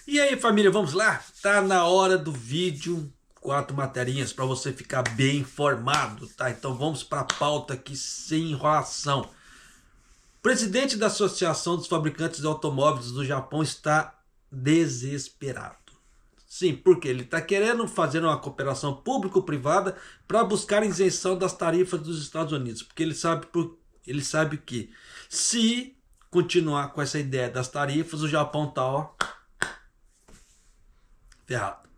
E aí, família, vamos lá? Tá na hora do vídeo, 4 materinhas para você ficar bem informado, tá? Então vamos para a pauta aqui sem enrolação. Presidente da Associação dos Fabricantes de Automóveis do Japão está desesperado. Sim, porque ele está querendo fazer uma cooperação público-privada para buscar isenção das tarifas dos Estados Unidos, porque ele sabe que se continuar com essa ideia das tarifas, o Japão tá, ó, ferrado.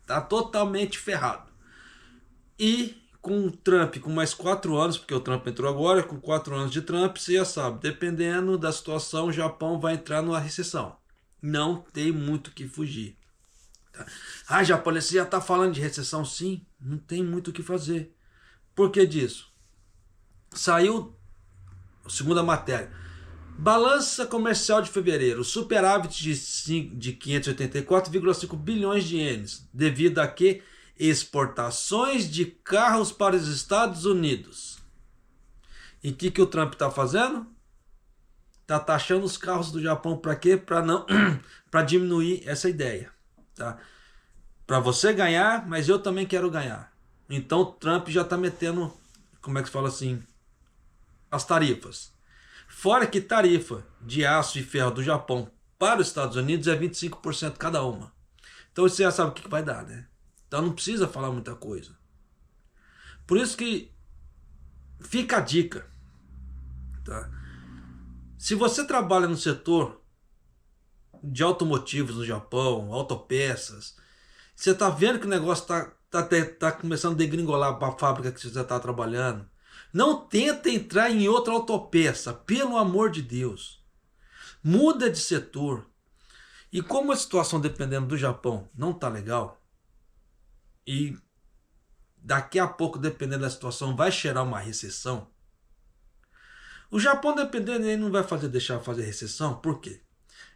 Tá totalmente ferrado. E com o Trump, com mais 4 anos, porque o Trump entrou agora, com 4 anos de Trump, você já sabe, dependendo da situação, o Japão vai entrar numa recessão. Não tem muito o que fugir. Ah, japonês, você já está falando de recessão? Sim, não tem muito o que fazer. Por que disso? Saiu, segunda matéria, balança comercial de fevereiro, superávit de 584,5 bilhões de ienes, devido a que exportações de carros para os Estados Unidos. E o que o Trump está fazendo? Está taxando os carros do Japão para quê? Para diminuir essa ideia. Tá? Para você ganhar, mas eu também quero ganhar. Então o Trump já está metendo, como é que se fala assim, as tarifas. Fora que tarifa de aço e ferro do Japão para os Estados Unidos é 25% cada uma. Então você já sabe o que vai dar, né? Então não precisa falar muita coisa. Por isso que fica a dica. Tá? Se você trabalha no setor de automotivos no Japão, autopeças, você está vendo que o negócio tá começando a degringolar para a fábrica que você está trabalhando. Não tenta entrar em outra autopeça, pelo amor de Deus. Muda de setor. E como a situação, dependendo do Japão, não tá legal, e daqui a pouco, dependendo da situação, vai cheirar uma recessão, o Japão, dependendo, ele não vai deixar fazer recessão. Por quê?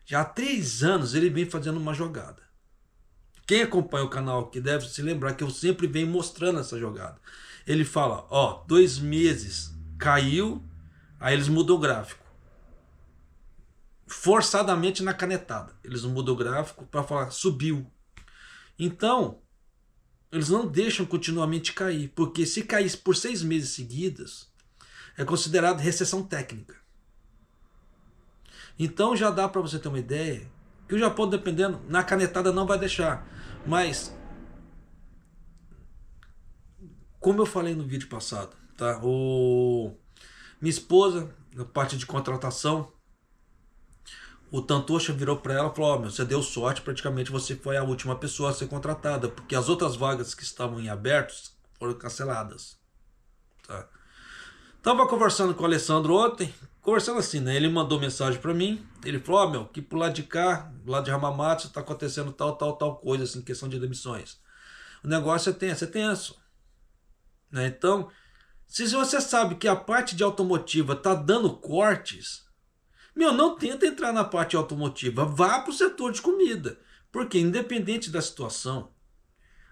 Já há 3 anos ele vem fazendo uma jogada. Quem acompanha o canal aqui deve se lembrar que eu sempre venho mostrando essa jogada. Ele fala, ó, 2 meses caiu, aí eles mudam o gráfico. Forçadamente na canetada. Eles mudam o gráfico para falar, subiu. Então, eles não deixam continuamente cair, porque se cair por 6 meses seguidos, é considerado recessão técnica. Então já dá para você ter uma ideia que o Japão, dependendo, na canetada não vai deixar. Mas, como eu falei no vídeo passado, tá? Minha esposa, na parte de contratação, o Tantocha virou para ela e falou, meu, você deu sorte, praticamente você foi a última pessoa a ser contratada, porque as outras vagas que estavam em abertos foram canceladas. Tá? Tava conversando com o Alessandro ontem, conversando assim, né? Ele mandou mensagem para mim, ele falou, meu, que pro lado de cá, do lado de Hamamatsu, tá acontecendo tal coisa, assim, questão de demissões. O negócio é tenso. Né? Então, se você sabe que a parte de automotiva tá dando cortes, meu, não tenta entrar na parte automotiva, vá pro setor de comida. Porque independente da situação,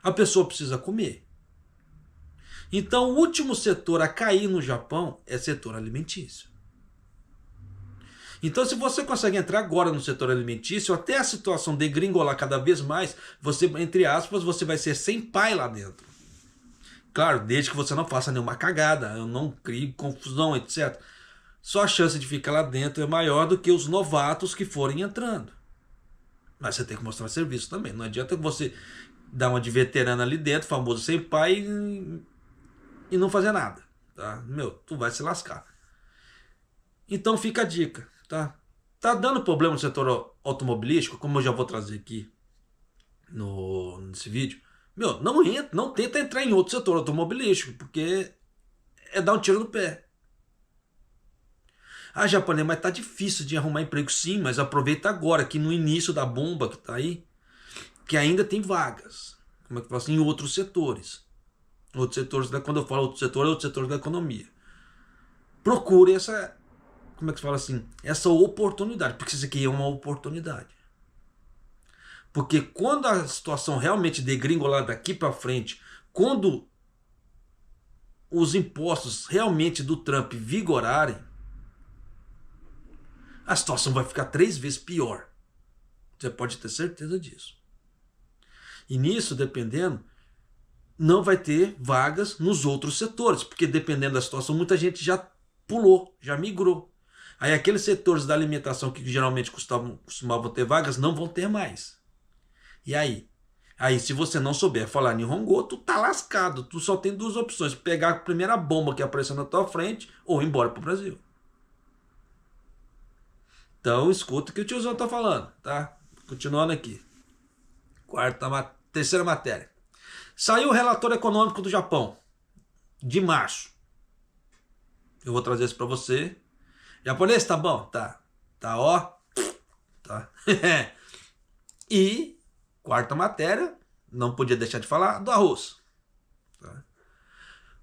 a pessoa precisa comer. Então o último setor a cair no Japão é setor alimentício. Então se você consegue entrar agora no setor alimentício, até a situação degringolar cada vez mais, você, entre aspas, você vai ser sem pai lá dentro. Claro, desde que você não faça nenhuma cagada, eu não crie confusão, etc. Só a chance de ficar lá dentro é maior do que os novatos que forem entrando. Mas você tem que mostrar serviço também. Não adianta você dar uma de veterana ali dentro, famoso sem pai, e não fazer nada. Tá? Meu, tu vai se lascar. Então fica a dica. Tá? Tá dando problema no setor automobilístico, como eu já vou trazer aqui nesse vídeo. Meu, não tenta entrar em outro setor automobilístico, porque é dar um tiro no pé. Ah, japonês, mas tá difícil de arrumar emprego. Sim, mas aproveita agora, que no início da bomba que tá aí, que ainda tem vagas. Como é que eu falo assim? Em outros setores. Outros setores, quando eu falo outro setor, é outros setores da economia. Procure essa, como é que se fala assim? Essa oportunidade, porque isso aqui é uma oportunidade. Porque quando a situação realmente degringolar daqui para frente, quando os impostos realmente do Trump vigorarem, a situação vai ficar 3 vezes pior. Você pode ter certeza disso. E nisso, dependendo, não vai ter vagas nos outros setores, porque dependendo da situação, muita gente já pulou, já migrou. Aí aqueles setores da alimentação que geralmente costumavam ter vagas, não vão ter mais. E aí? Aí se você não souber falar Nihongo, tu tá lascado. Tu só tem duas opções: pegar a primeira bomba que apareceu na tua frente ou ir embora pro Brasil. Então escuta o que o tiozão tá falando, tá? Continuando aqui. Terceira matéria. Saiu o relatório econômico do Japão de março. Eu vou trazer isso para você. Japonês, tá bom? Tá. Tá, ó. Tá. E quarta matéria, não podia deixar de falar do arroz. Tá?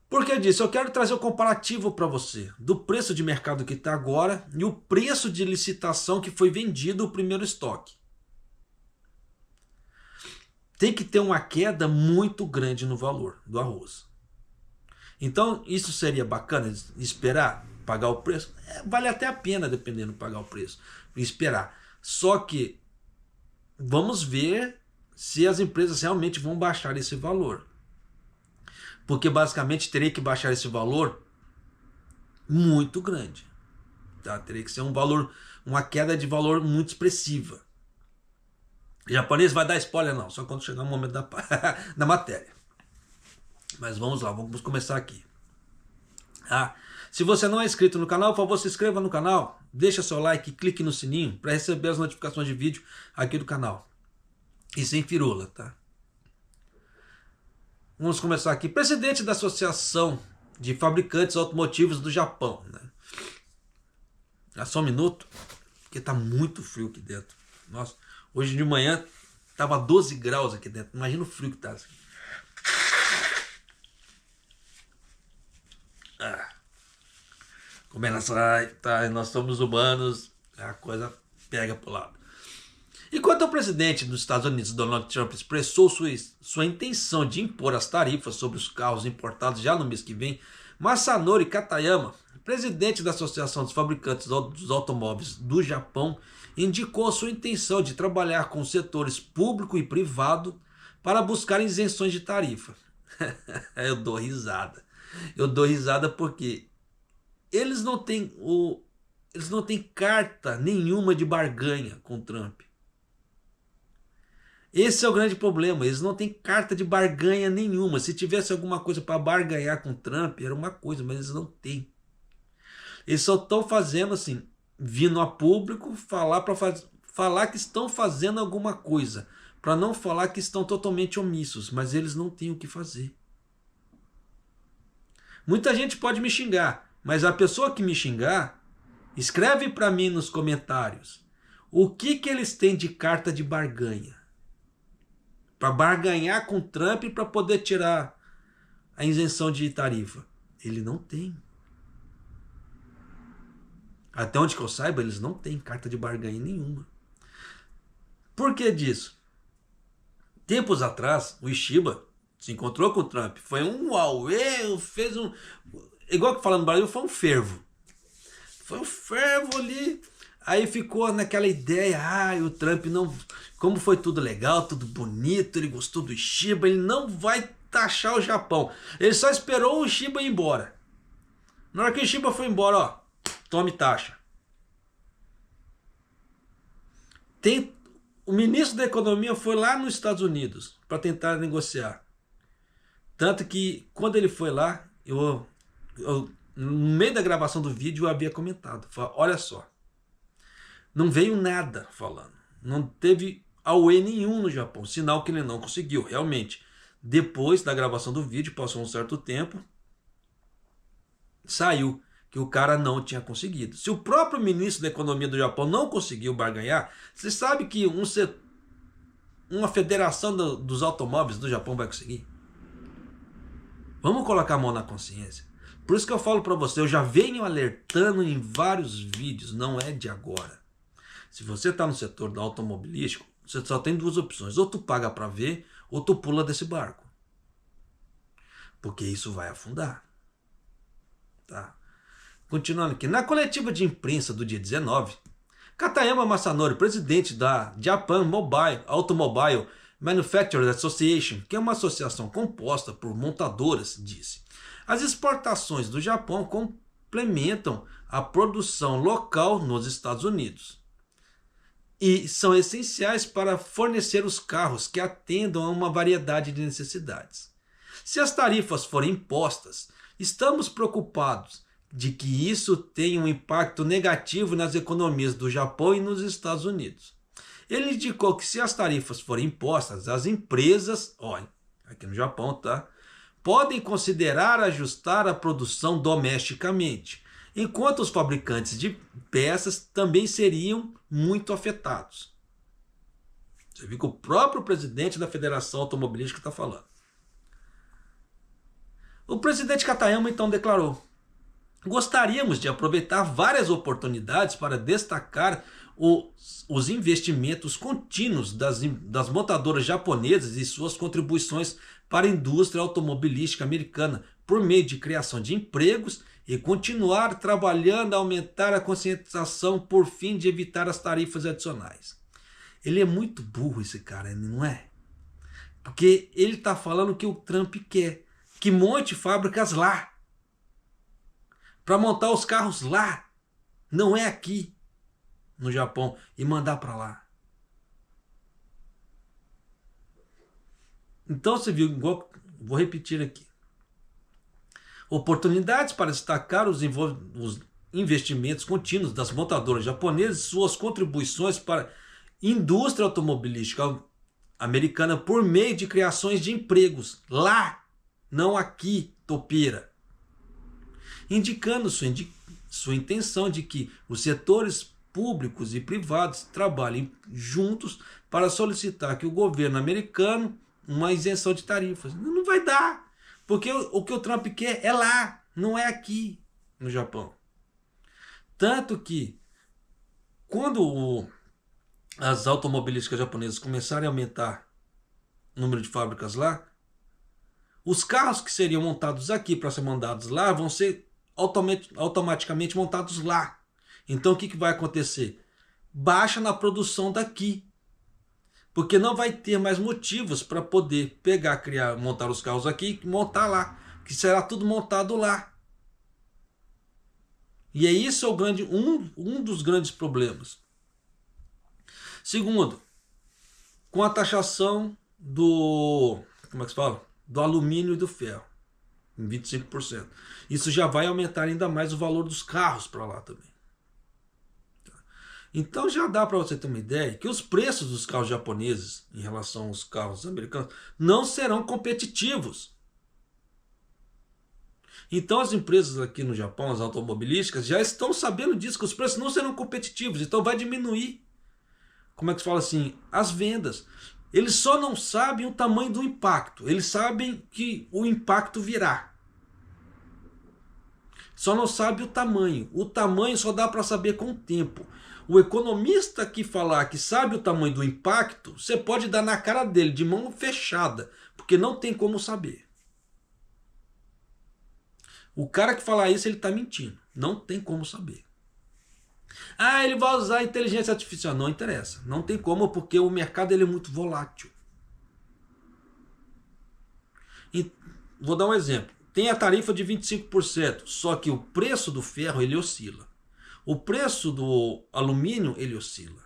Porque eu disse, eu quero trazer o comparativo para você do preço de mercado que está agora e o preço de licitação que foi vendido o primeiro estoque. Tem que ter uma queda muito grande no valor do arroz. Então, isso seria bacana esperar pagar o preço? Vale até a pena, dependendo, pagar o preço e esperar. Só que vamos ver se as empresas realmente vão baixar esse valor. Porque basicamente teria que baixar esse valor muito grande. Tá? Teria que ser um valor, uma queda de valor muito expressiva. O japonês vai dar spoiler não, só quando chegar o momento da matéria. Mas vamos lá, vamos começar aqui. Se você não é inscrito no canal, por favor, se inscreva no canal, deixa seu like e clique no sininho para receber as notificações de vídeo aqui do canal. E sem firula, tá? Vamos começar aqui. Presidente da Associação de Fabricantes Automotivos do Japão, né? Só um minuto, porque tá muito frio aqui dentro. Nossa, hoje de manhã tava 12 graus aqui dentro. Imagina o frio que tá assim. Como ela sai, tá? Nós somos humanos, a coisa pega pro lado. Enquanto o presidente dos Estados Unidos, Donald Trump, expressou sua intenção de impor as tarifas sobre os carros importados já no mês que vem, Masanori Katayama, presidente da Associação dos Fabricantes dos Automóveis do Japão, indicou sua intenção de trabalhar com os setores público e privado para buscar isenções de tarifa. Eu dou risada. Eu dou risada porque eles não têm carta nenhuma de barganha com o Trump. Esse é o grande problema. Eles não têm carta de barganha nenhuma. Se tivesse alguma coisa para barganhar com o Trump, era uma coisa, mas eles não têm. Eles só estão fazendo assim, vindo a público falar que estão fazendo alguma coisa, para não falar que estão totalmente omissos, mas eles não têm o que fazer. Muita gente pode me xingar, mas a pessoa que me xingar, escreve para mim nos comentários o que eles têm de carta de barganha para barganhar com o Trump para poder tirar a isenção de tarifa. Ele não tem. Até onde que eu saiba, eles não têm carta de barganha nenhuma. Por que disso? Tempos atrás, o Ishiba se encontrou com o Trump. Foi um auê, fez um... Igual que falando no Brasil, foi um fervo. Foi um fervo ali. Aí ficou naquela ideia, o Trump não... Como foi tudo legal, tudo bonito, ele gostou do Ishiba, ele não vai taxar o Japão. Ele só esperou o Ishiba ir embora. Na hora que o Ishiba foi embora, ó, tome taxa. O ministro da Economia foi lá nos Estados Unidos para tentar negociar. Tanto que quando ele foi lá, no meio da gravação do vídeo eu havia comentado. Falei, olha só, não veio nada falando. Não teve auê nenhum no Japão. Sinal que ele não conseguiu, realmente. Depois da gravação do vídeo, passou um certo tempo, saiu que o cara não tinha conseguido. Se o próprio ministro da Economia do Japão não conseguiu barganhar, você sabe que uma federação dos automóveis do Japão vai conseguir? Vamos colocar a mão na consciência. Por isso que eu falo para você, eu já venho alertando em vários vídeos, não é de agora. Se você está no setor do automobilístico, você só tem duas opções. Ou tu paga para ver, ou tu pula desse barco. Porque isso vai afundar. Tá? Continuando aqui. Na coletiva de imprensa do dia 19, Katayama Masanori, presidente da Japan Automobile Manufacturers Association, que é uma associação composta por montadoras, disse: as exportações do Japão complementam a produção local nos Estados Unidos e são essenciais para fornecer os carros que atendam a uma variedade de necessidades. Se as tarifas forem impostas, estamos preocupados de que isso tenha um impacto negativo nas economias do Japão e nos Estados Unidos. Ele indicou que se as tarifas forem impostas, as empresas, olha, aqui no Japão, tá, podem considerar ajustar a produção domesticamente, enquanto os fabricantes de peças também seriam muito afetados. Você viu que o próprio presidente da Federação Automobilística está falando. O presidente Katayama então declarou: gostaríamos de aproveitar várias oportunidades para destacar os investimentos contínuos das montadoras japonesas e suas contribuições para a indústria automobilística americana por meio de criação de empregos e continuar trabalhando a aumentar a conscientização por fim de evitar as tarifas adicionais. Ele é muito burro, esse cara, não é? Porque ele está falando que o Trump quer que monte fábricas lá, para montar os carros lá, não é aqui no Japão, e mandar para lá. Então você viu, igual, vou repetir aqui: oportunidades para destacar os investimentos contínuos das montadoras japonesas e suas contribuições para a indústria automobilística americana por meio de criações de empregos lá, não aqui, topeira. Indicando sua intenção de que os setores públicos e privados trabalhem juntos para solicitar que o governo americano uma isenção de tarifas. Não vai dar, porque o que o Trump quer é lá, não é aqui no Japão. Tanto que quando as automobilísticas japonesas começarem a aumentar o número de fábricas lá, os carros que seriam montados aqui para ser mandados lá vão ser automaticamente montados lá. Então o que vai acontecer? Baixa na produção daqui, porque não vai ter mais motivos para poder pegar, montar os carros aqui e montar lá, que será tudo montado lá. E é isso um dos grandes problemas. Segundo, com a taxação do, como é que se fala? Do alumínio e do ferro, em 25%. Isso já vai aumentar ainda mais o valor dos carros para lá também. Então já dá para você ter uma ideia que os preços dos carros japoneses em relação aos carros americanos não serão competitivos. Então as empresas aqui no Japão, as automobilísticas, já estão sabendo disso, que os preços não serão competitivos, então vai diminuir, como é que se fala assim, as vendas. Eles só não sabem o tamanho do impacto, eles sabem que o impacto virá. Só não sabe o tamanho só dá para saber com o tempo. O economista que falar que sabe o tamanho do impacto, você pode dar na cara dele de mão fechada, porque não tem como saber. O cara que falar isso, ele está mentindo. Não tem como saber. Ah, ele vai usar inteligência artificial. Não interessa. Não tem como, porque o mercado ele é muito volátil. E vou dar um exemplo. Tem a tarifa de 25%, só que o preço do ferro ele oscila. O preço do alumínio ele oscila.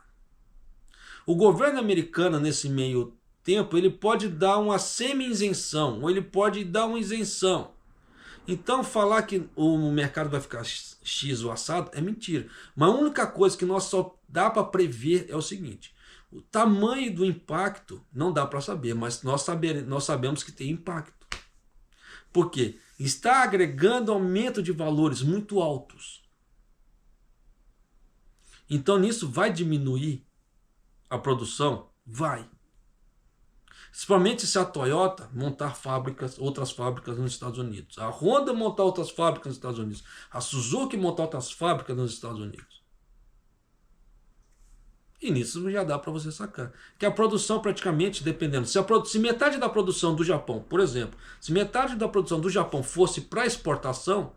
O governo americano, nesse meio tempo, ele pode dar uma semi-isenção, ou ele pode dar uma isenção. Então falar que o mercado vai ficar X ou assado é mentira. Mas a única coisa que nós só dá para prever é o seguinte: o tamanho do impacto não dá para saber, mas nós sabemos que tem impacto. Por quê? Está agregando aumento de valores muito altos. Então nisso vai diminuir a produção? Vai. Principalmente se a Toyota montar outras fábricas nos Estados Unidos. A Honda montar outras fábricas nos Estados Unidos. A Suzuki montar outras fábricas nos Estados Unidos. E nisso já dá para você sacar. Que a produção praticamente, dependendo. Se metade da produção do Japão, por exemplo, se metade da produção do Japão fosse para exportação,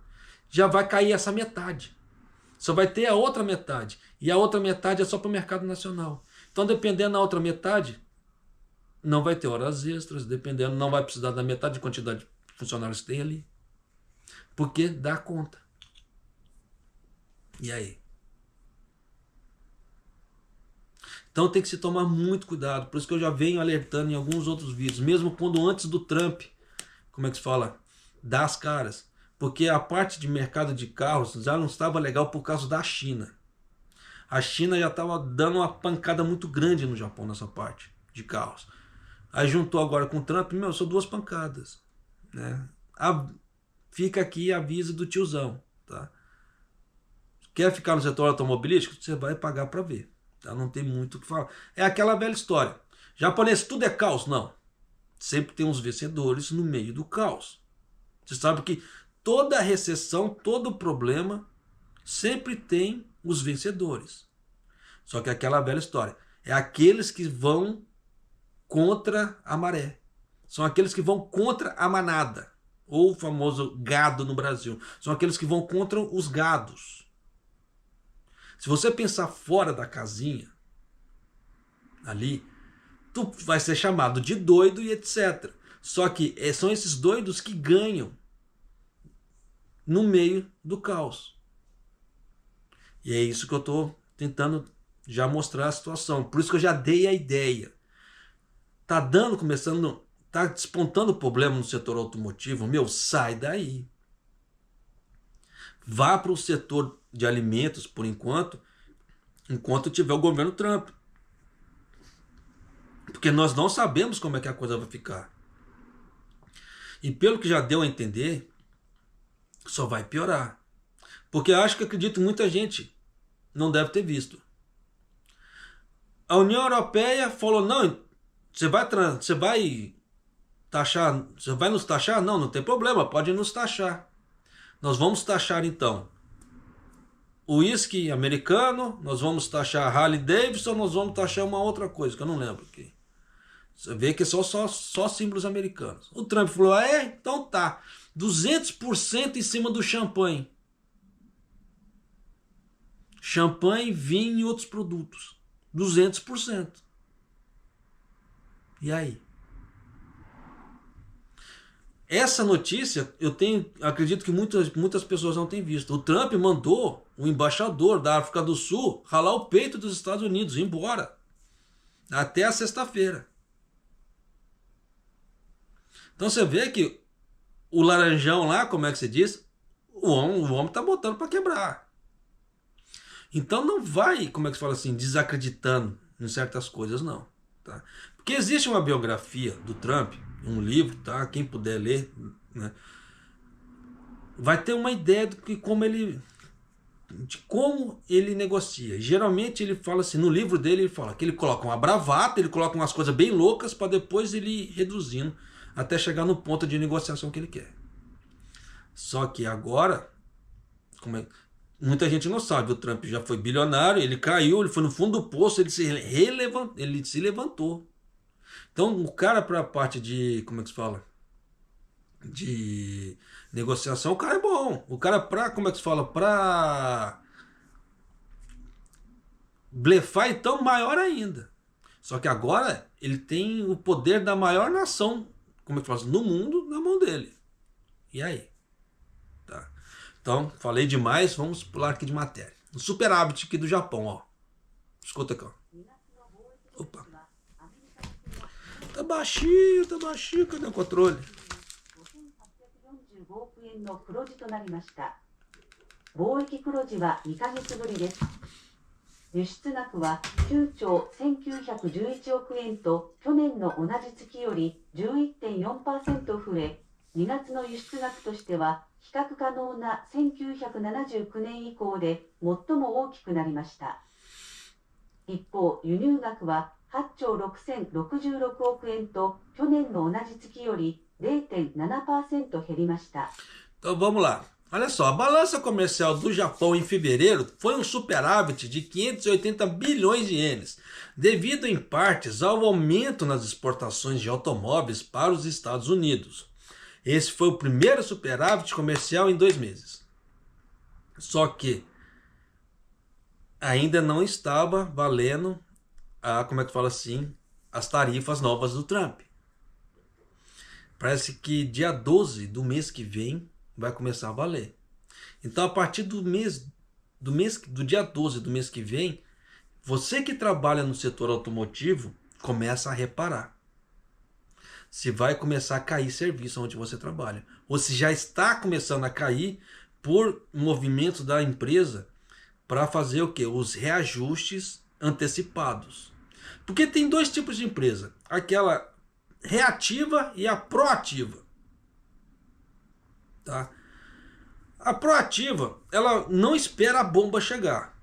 já vai cair essa metade. Só vai ter a outra metade. E a outra metade é só para o mercado nacional. Então, dependendo da outra metade, não vai ter horas extras, dependendo, não vai precisar da metade de quantidade de funcionários que tem ali. Porque dá conta. E aí? Então tem que se tomar muito cuidado. Por isso que eu já venho alertando em alguns outros vídeos. Mesmo quando antes do Trump, como é que se fala? Dar as caras. Porque a parte de mercado de carros já não estava legal por causa da China. A China já estava dando uma pancada muito grande no Japão nessa parte de carros. Aí juntou agora com o Trump, meu, são 2 pancadas. Né? Fica aqui a avisa do tiozão. Tá? Quer ficar no setor automobilístico? Você vai pagar para ver. Tá? Não tem muito o que falar. É aquela velha história. Japonês, tudo é caos? Não. Sempre tem uns vencedores no meio do caos. Você sabe que toda recessão, todo problema, sempre tem os vencedores. Só que é aquela velha história. É aqueles que vão contra a maré. São aqueles que vão contra a manada. Ou o famoso gado no Brasil. São aqueles que vão contra os gados. Se você pensar fora da casinha, ali, tu vai ser chamado de doido e etc. Só que são esses doidos que ganham no meio do caos. E é isso que eu estou tentando já mostrar a situação. Por isso que eu já dei a ideia. Tá tá despontando problema no setor automotivo, meu, sai daí. Vá para o setor de alimentos por enquanto tiver o governo Trump. Porque nós não sabemos como é que a coisa vai ficar. E pelo que já deu a entender, só vai piorar. Porque acredito muita gente não deve ter visto. A União Europeia falou, não, você vai taxar, você vai nos taxar? Não, não tem problema, pode nos taxar. Nós vamos taxar então o uísque americano, nós vamos taxar a Harley Davidson, nós vamos taxar uma outra coisa, que eu não lembro aqui. Você vê que são só símbolos americanos. O Trump falou, então tá, 200% em cima do champanhe. Champanhe, vinho e outros produtos. 200%. E aí? Essa notícia, acredito que muitas pessoas não têm visto. O Trump mandou o embaixador da África do Sul ralar o peito dos Estados Unidos, ir embora. Até a sexta-feira. Então você vê que o laranjão lá, como é que se diz? O homem tá botando para quebrar. Então não vai, como é que se fala assim, desacreditando em certas coisas, não. Tá? Porque existe uma biografia do Trump, um livro, tá? Quem puder ler, né? Vai ter uma ideia de como ele negocia. Geralmente ele fala assim, no livro dele ele fala que ele coloca uma bravata, ele coloca umas coisas bem loucas para depois ele ir reduzindo até chegar no ponto de negociação que ele quer. Só que agora, muita gente não sabe, o Trump já foi bilionário, ele caiu, ele foi no fundo do poço, ele se levantou. Então o cara, para a parte de, como é que se fala? De negociação, o cara é bom. O cara pra blefar, então, maior ainda. Só que agora ele tem o poder da maior nação, como é que fala, no mundo, na mão dele. E aí? Tá. Então, falei demais, vamos pular aqui de matéria. O superávit aqui do Japão, ó. Escuta aqui, ó. Opa. Tá baixinho, cadê o controle? 5,845億円の黒字となりました。貿易黒字は2ヶ月ぶりです。輸出額は9兆1911億円と去年の同じ月より 11.4% 増え、2月の輸出額としては比較可能な1979年以降で最も大きくなりました。一方、輸入額は8兆6066億円と去年の同じ月より 0.7% 減りました。 Então vamos lá. Olha só, a balança comercial do Japão em fevereiro foi um superávit de 580 bilhões de ienes, devido em partes ao aumento nas exportações de automóveis para os Estados Unidos. Esse foi o primeiro superávit comercial em 2 meses. Só que ainda não estava valendo como é que fala assim, as tarifas novas do Trump. Parece que dia 12 do mês que vem vai começar a valer. Então, a partir do dia 12 do mês que vem, você que trabalha no setor automotivo começa a reparar se vai começar a cair serviço onde você trabalha, ou se já está começando a cair por movimentos da empresa para fazer o que? Os reajustes antecipados. Porque tem dois tipos de empresa, aquela reativa e a proativa. Tá? A proativa, ela não espera a bomba chegar.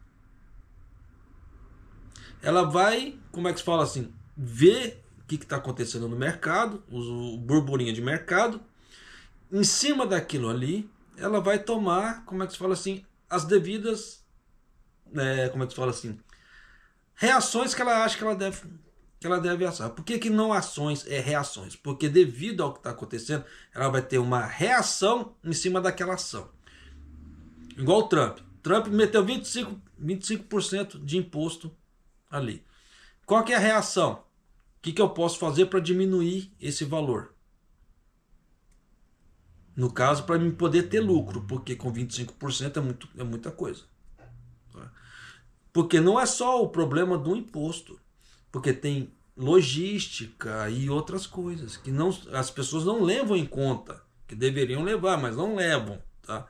Ela vai, como é que se fala assim, ver o que está acontecendo no mercado, o burburinho de mercado. Em cima daquilo ali, ela vai tomar, como é que se fala assim, as devidas, como é que se fala assim, reações que ela acha que ela deve assar. Por que não ações, reações? Porque devido ao que está acontecendo, ela vai ter uma reação em cima daquela ação. Igual o Trump. Trump meteu 25% de imposto ali. Qual que é a reação? O que eu posso fazer para diminuir esse valor? No caso, para mim poder ter lucro, porque com 25% é muita coisa. Porque não é só o problema do imposto, porque tem logística e outras coisas que as pessoas não levam em conta, que deveriam levar, mas não levam. Tá?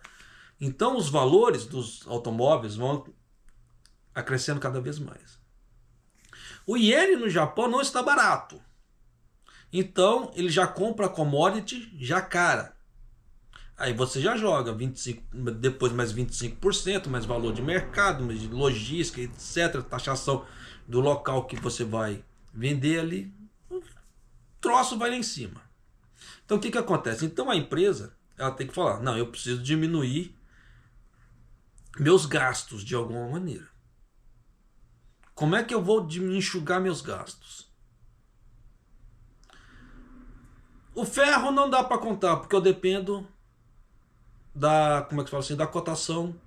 Então os valores dos automóveis vão acrescendo cada vez mais. O iene no Japão não está barato. Então ele já compra a commodity já cara. Aí você já joga 25%, depois mais 25%, mais valor de mercado, mais de logística, etc. Taxação do local que você vai vender ali. O troço vai lá em cima. Então o que acontece? Então a empresa ela tem que falar, não, eu preciso diminuir meus gastos de alguma maneira. Como é que eu vou enxugar meus gastos? O ferro não dá para contar, porque eu dependo como é que fala assim, da cotação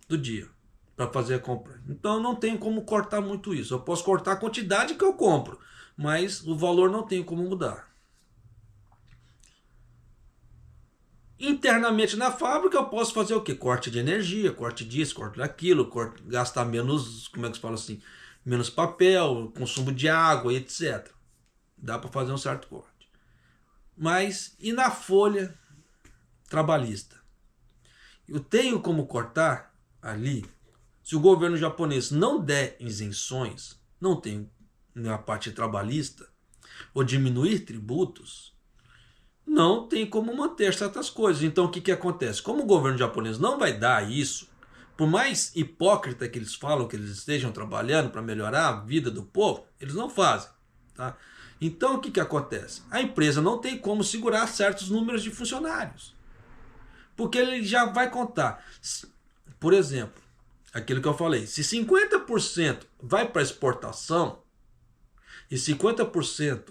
do dia para fazer a compra. Então eu não tenho como cortar muito isso. Eu posso cortar a quantidade que eu compro, mas o valor não tenho como mudar. Internamente na fábrica eu posso fazer o quê? Corte de energia, corte disso, corte daquilo, gastar menos, como é que se fala assim, menos papel, consumo de água, etc. Dá para fazer um certo corte. Mas e na folha trabalhista? Eu tenho como cortar ali. Se o governo japonês não der isenções, não tem na parte trabalhista, ou diminuir tributos, não tem como manter certas coisas. Então o que acontece? Como o governo japonês não vai dar isso, por mais hipócrita que eles falam que eles estejam trabalhando para melhorar a vida do povo, eles não fazem. Tá? Então o que acontece? A empresa não tem como segurar certos números de funcionários. Porque ele já vai contar. Por exemplo, aquilo que eu falei, se 50% vai para exportação e 50%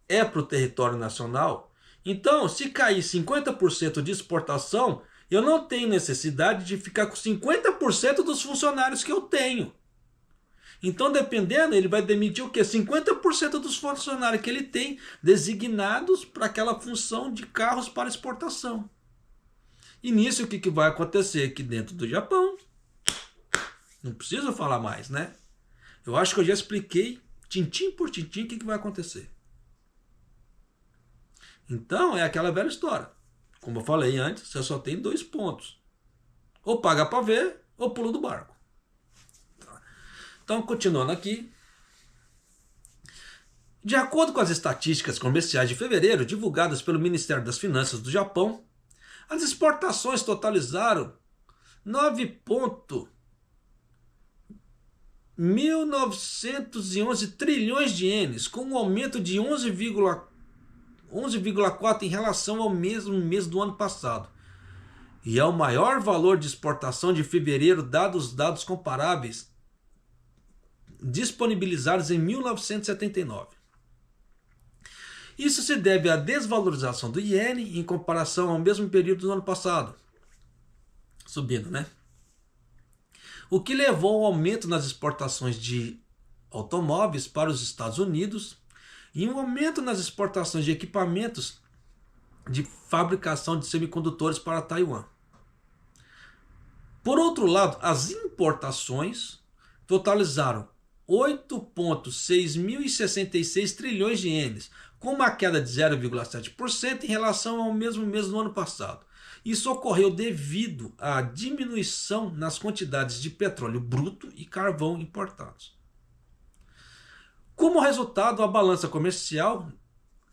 é para o território nacional, então se cair 50% de exportação, eu não tenho necessidade de ficar com 50% dos funcionários que eu tenho. Então, dependendo, ele vai demitir o quê? 50% dos funcionários que ele tem designados para aquela função de carros para exportação. E nisso o que vai acontecer aqui dentro do Japão? Não preciso falar mais, né? Eu acho que eu já expliquei, tintim por tintim, o que vai acontecer. Então, é aquela velha história. Como eu falei antes, você só tem 2 pontos. Ou paga para ver, ou pula do barco. Então, continuando aqui. De acordo com as estatísticas comerciais de fevereiro, divulgadas pelo Ministério das Finanças do Japão, as exportações totalizaram 9.1911 trilhões de ienes, com um aumento de 11,4 em relação ao mesmo mês do ano passado. E é o maior valor de exportação de fevereiro, dados os dados comparáveis disponibilizados em 1979. Isso se deve à desvalorização do iene em comparação ao mesmo período do ano passado. Subindo, né? o que levou ao aumento nas exportações de automóveis para os Estados Unidos e um aumento nas exportações de equipamentos de fabricação de semicondutores para Taiwan. Por outro lado, as importações totalizaram 8,666 trilhões de ienes, com uma queda de 0,7% em relação ao mesmo mês do ano passado. Isso ocorreu devido à diminuição nas quantidades de petróleo bruto e carvão importados. Como resultado, a balança comercial,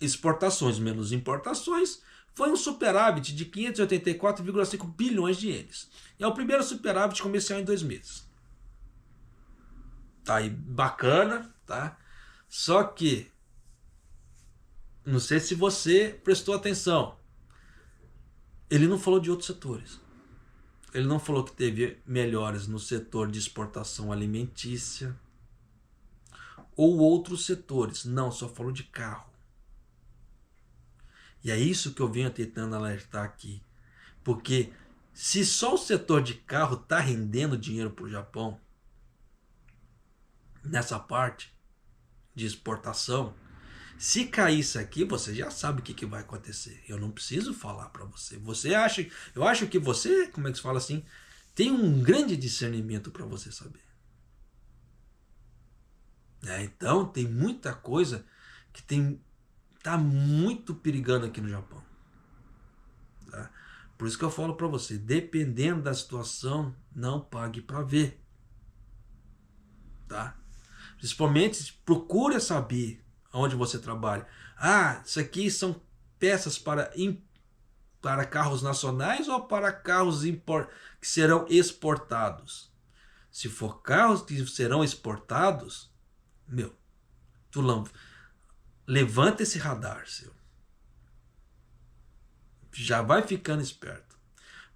exportações menos importações, foi um superávit de 584,5 bilhões de ienes. É o primeiro superávit comercial em 2 meses. Tá aí bacana, tá? Só que, não sei se você prestou atenção, ele não falou de outros setores. Ele não falou que teve melhores no setor de exportação alimentícia ou outros setores. Não, só falou de carro. E é isso que eu venho tentando alertar aqui. Porque se só o setor de carro está rendendo dinheiro para o Japão, nessa parte de exportação, se cair isso aqui, você já sabe o que vai acontecer. Eu não preciso falar para você. Eu acho que você, como é que se fala assim, tem um grande discernimento para você saber. Então, tem muita coisa que tá muito perigando aqui no Japão. Tá? Por isso que eu falo para você, dependendo da situação, não pague para ver. Tá? Principalmente, procure saber onde você trabalha. Isso aqui são peças para carros nacionais ou para carros que serão exportados? Se for carros que serão exportados, levanta esse radar, seu. Já vai ficando esperto.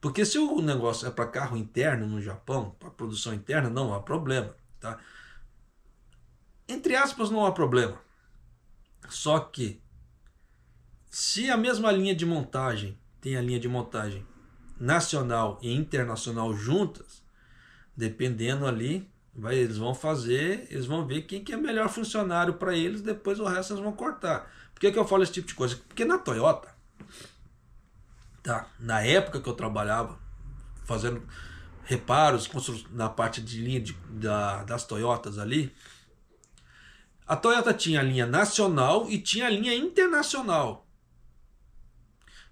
Porque se o negócio é para carro interno no Japão, para produção interna, não há problema. Tá? Entre aspas, não há problema. Só que, se a mesma linha de montagem tem a linha de montagem nacional e internacional juntas, dependendo ali, eles vão ver quem que é melhor funcionário para eles, depois o resto eles vão cortar. Por que eu falo esse tipo de coisa? Porque na Toyota, tá? Na época que eu trabalhava fazendo reparos na parte de linha das Toyotas ali, a Toyota tinha a linha nacional e tinha a linha internacional.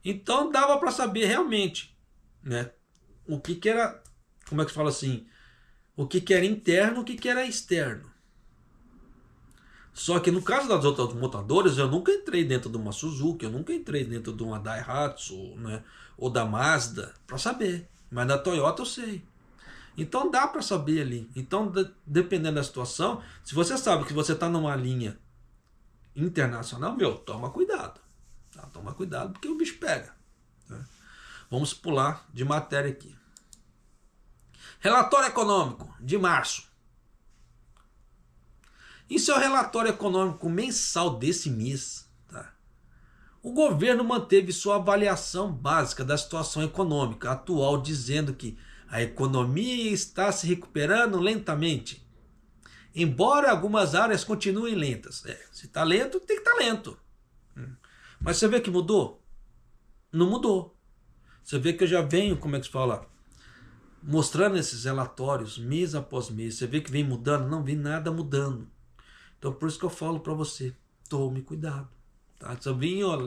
Então dava para saber realmente, né, o que era, como é que se fala assim, o que era interno, o que era externo. Só que no caso das outras montadoras, eu nunca entrei dentro de uma Suzuki, eu nunca entrei dentro de uma Daihatsu, né, ou da Mazda, para saber. Mas na Toyota eu sei. Então dá para saber ali. Então, dependendo da situação, se você sabe que você está numa linha internacional, toma cuidado. Tá? Toma cuidado porque o bicho pega. Tá? Vamos pular de matéria aqui. Relatório econômico de março. Em seu relatório econômico mensal desse mês, tá? O governo manteve sua avaliação básica da situação econômica atual, dizendo que a economia está se recuperando lentamente, embora algumas áreas continuem lentas. Se está lento, tem que estar lento. Mas você vê que mudou? Não mudou. Você vê que eu já venho, como é que se fala, mostrando esses relatórios mês após mês. Você vê que vem mudando? Não vem nada mudando. Então por isso que eu falo para você, tome cuidado. Tá?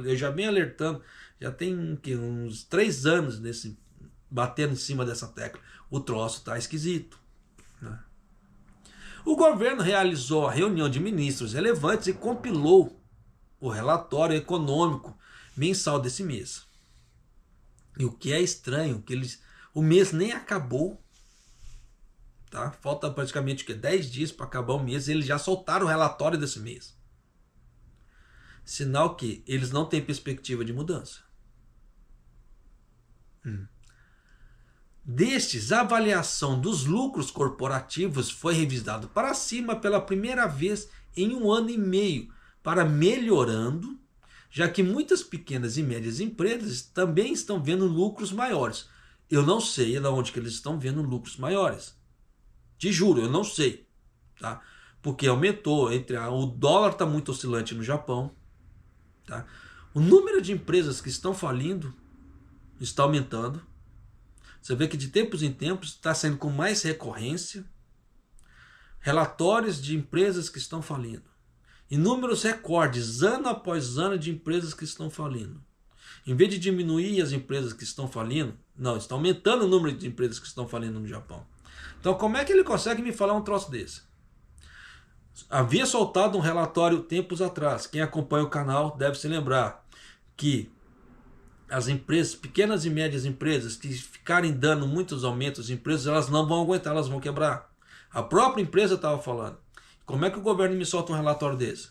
Eu já venho alertando, já tem uns 3 anos batendo em cima dessa tecla. O troço está esquisito. Né? O governo realizou a reunião de ministros relevantes e compilou o relatório econômico mensal desse mês. E o que é estranho, o mês nem acabou. Tá? Falta praticamente 10 dias para acabar o mês e eles já soltaram o relatório desse mês. Sinal que eles não têm perspectiva de mudança. Destes, a avaliação dos lucros corporativos foi revisada para cima pela primeira vez em 1 ano e meio, para melhorando, já que muitas pequenas e médias empresas também estão vendo lucros maiores. Eu não sei de onde que eles estão vendo lucros maiores. Te juro, eu não sei, tá? Porque aumentou, o dólar está muito oscilante no Japão, tá? O número de empresas que estão falindo está aumentando. Você vê que de tempos em tempos está sendo com mais recorrência relatórios de empresas que estão falindo. E números recordes, ano após ano, de empresas que estão falindo. Em vez de diminuir as empresas que estão falindo, não, está aumentando o número de empresas que estão falindo no Japão. Então como é que ele consegue me falar um troço desse? Havia soltado um relatório tempos atrás. Quem acompanha o canal deve se lembrar que as empresas, pequenas e médias empresas que ficarem dando muitos aumentos de empresas, elas não vão aguentar, elas vão quebrar. A própria empresa estava falando. Como é que o governo me solta um relatório desse?